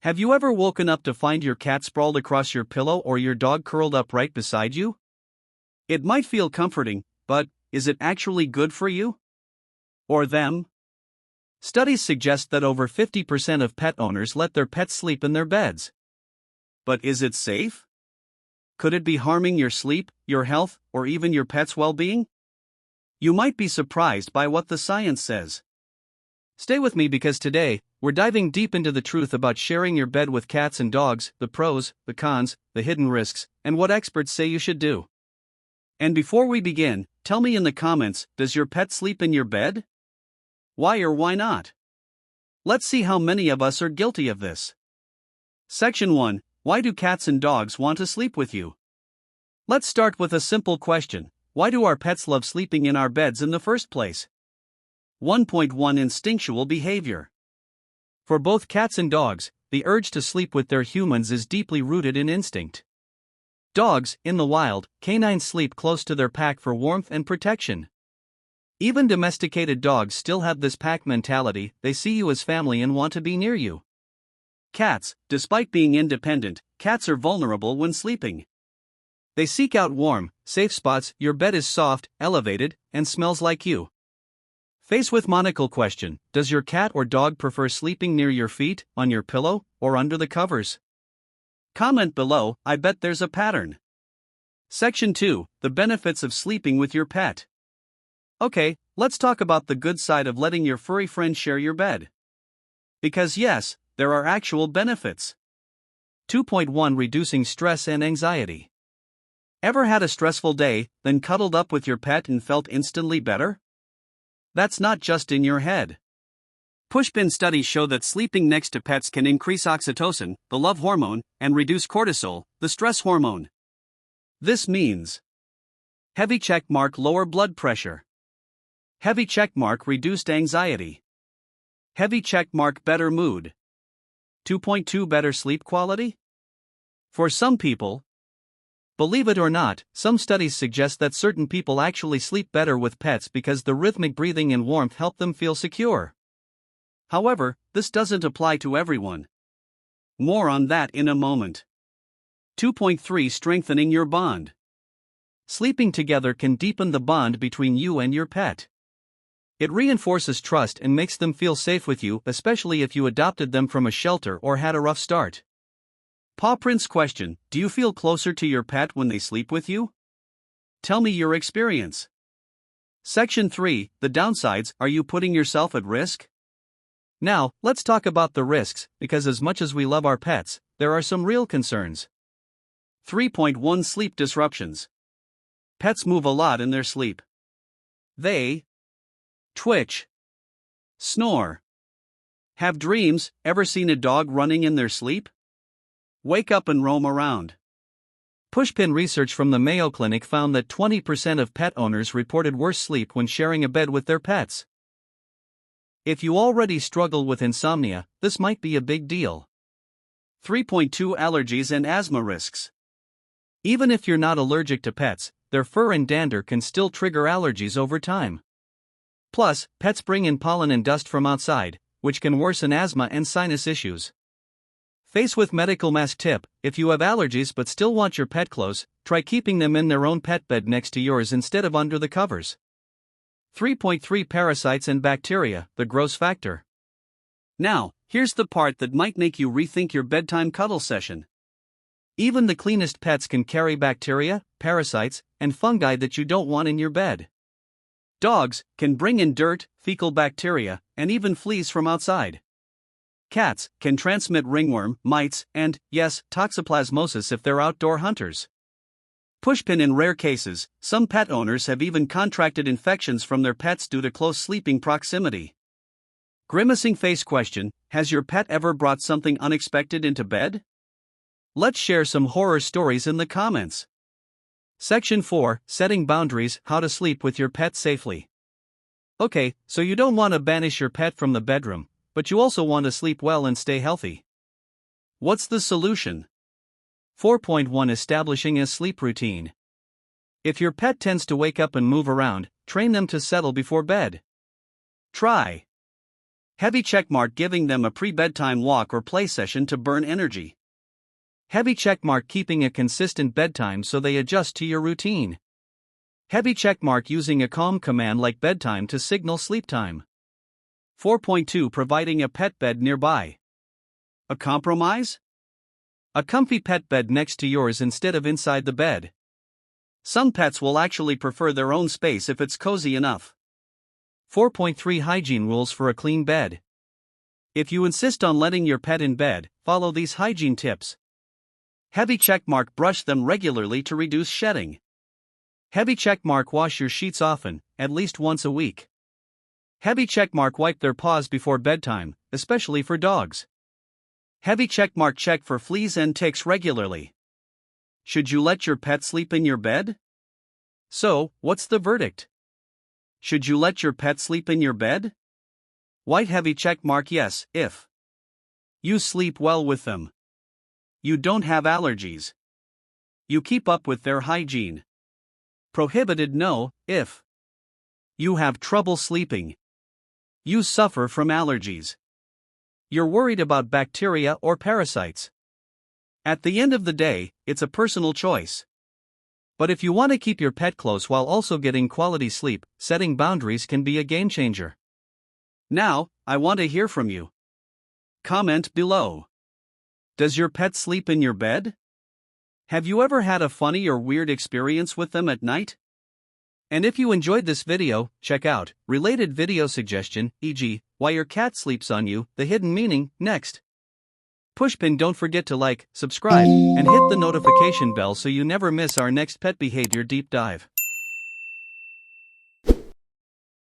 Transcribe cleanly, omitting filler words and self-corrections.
Have you ever woken up to find your cat sprawled across your pillow or your dog curled up right beside you? It might feel comforting, but is it actually good for you? Or them? Studies suggest that over 50% of pet owners let their pets sleep in their beds. But is it safe? Could it be harming your sleep, your health, or even your pet's well-being? You might be surprised by what the science says. Stay with me because today, we're diving deep into the truth about sharing your bed with cats and dogs, the pros, the cons, the hidden risks, and what experts say you should do. And before we begin, tell me in the comments, does your pet sleep in your bed? Why or why not? Let's see how many of us are guilty of this. Section 1. Why do cats and dogs want to sleep with you? Let's start with a simple question. Why do our pets love sleeping in our beds in the first place? 1.1 Instinctual behavior. For both cats and dogs, the urge to sleep with their humans is deeply rooted in instinct. Dogs, in the wild, canines sleep close to their pack for warmth and protection. Even domesticated dogs still have this pack mentality, they see you as family and want to be near you. Cats, despite being independent, cats are vulnerable when sleeping. They seek out warm, safe spots, your bed is soft, elevated, and smells like you. Face with monocle question, does your cat or dog prefer sleeping near your feet, on your pillow, or under the covers? Comment below, I bet there's a pattern. Section 2, the benefits of sleeping with your pet. Okay, let's talk about the good side of letting your furry friend share your bed. Because yes, there are actual benefits. 2.1 Reducing stress and anxiety. Ever had a stressful day, then cuddled up with your pet and felt instantly better? That's not just in your head. Pushpin studies show that sleeping next to pets can increase oxytocin, the love hormone, and reduce cortisol, the stress hormone. This means heavy checkmark lower blood pressure. Heavy checkmark reduced anxiety. Heavy checkmark better mood. 2.2 Better sleep quality? For some people, believe it or not, some studies suggest that certain people actually sleep better with pets because the rhythmic breathing and warmth help them feel secure. However, this doesn't apply to everyone. More on that in a moment. 2.3 Strengthening your bond. Sleeping together can deepen the bond between you and your pet. It reinforces trust and makes them feel safe with you, especially if you adopted them from a shelter or had a rough start. Paw prints question, do you feel closer to your pet when they sleep with you? Tell me your experience. Section 3, the downsides, are you putting yourself at risk? Now, let's talk about the risks, because as much as we love our pets, there are some real concerns. 3.1 Sleep disruptions. Pets move a lot in their sleep. They twitch, snore, have dreams. Ever seen a dog running in their sleep? Wake up and roam around. Pushpin research from the Mayo Clinic found that 20% of pet owners reported worse sleep when sharing a bed with their pets. If you already struggle with insomnia, this might be a big deal. 3.2 Allergies and asthma risks. Even if you're not allergic to pets, their fur and dander can still trigger allergies over time. Plus, pets bring in pollen and dust from outside, which can worsen asthma and sinus issues. Face with medical mask tip, if you have allergies but still want your pet close, try keeping them in their own pet bed next to yours instead of under the covers. 3.3 Parasites and bacteria, the gross factor. Now, here's the part that might make you rethink your bedtime cuddle session. Even the cleanest pets can carry bacteria, parasites, and fungi that you don't want in your bed. Dogs can bring in dirt, fecal bacteria, and even fleas from outside. Cats can transmit ringworm, mites, and, yes, toxoplasmosis if they're outdoor hunters. Pushpin in rare cases, some pet owners have even contracted infections from their pets due to close sleeping proximity. Grimacing face question, has your pet ever brought something unexpected into bed? Let's share some horror stories in the comments. Section 4, Setting Boundaries, How to Sleep with Your Pet Safely. Okay, so you don't want to banish your pet from the bedroom, but you also want to sleep well and stay healthy. What's the solution? 4.1 Establishing a sleep routine. If your pet tends to wake up and move around, train them to settle before bed. Try Heavy checkmark giving them a pre-bedtime walk or play session to burn energy. Heavy checkmark keeping a consistent bedtime so they adjust to your routine. Heavy checkmark using a calm command like bedtime to signal sleep time. 4.2 Providing a pet bed nearby. A compromise? A comfy pet bed next to yours instead of inside the bed. Some pets will actually prefer their own space if it's cozy enough. 4.3 Hygiene rules for a clean bed. If you insist on letting your pet in bed, follow these hygiene tips. Heavy checkmark brush them regularly to reduce shedding. Heavy checkmark wash your sheets often, at least once a week. Heavy checkmark wipe their paws before bedtime, especially for dogs. Heavy checkmark check for fleas and ticks regularly. Should you let your pet sleep in your bed? So, what's the verdict? Should you let your pet sleep in your bed? White heavy checkmark yes, if you sleep well with them. You don't have allergies. You keep up with their hygiene. Prohibited no, if you have trouble sleeping. You suffer from allergies. You're worried about bacteria or parasites. At the end of the day, it's a personal choice. But if you want to keep your pet close while also getting quality sleep, setting boundaries can be a game changer. Now, I want to hear from you. Comment below. Does your pet sleep in your bed? Have you ever had a funny or weird experience with them at night? And if you enjoyed this video, check out related video suggestion, e.g., why your cat sleeps on you, the hidden meaning, next. Pushpin, don't forget to like, subscribe, and hit the notification bell so you never miss our next pet behavior deep dive.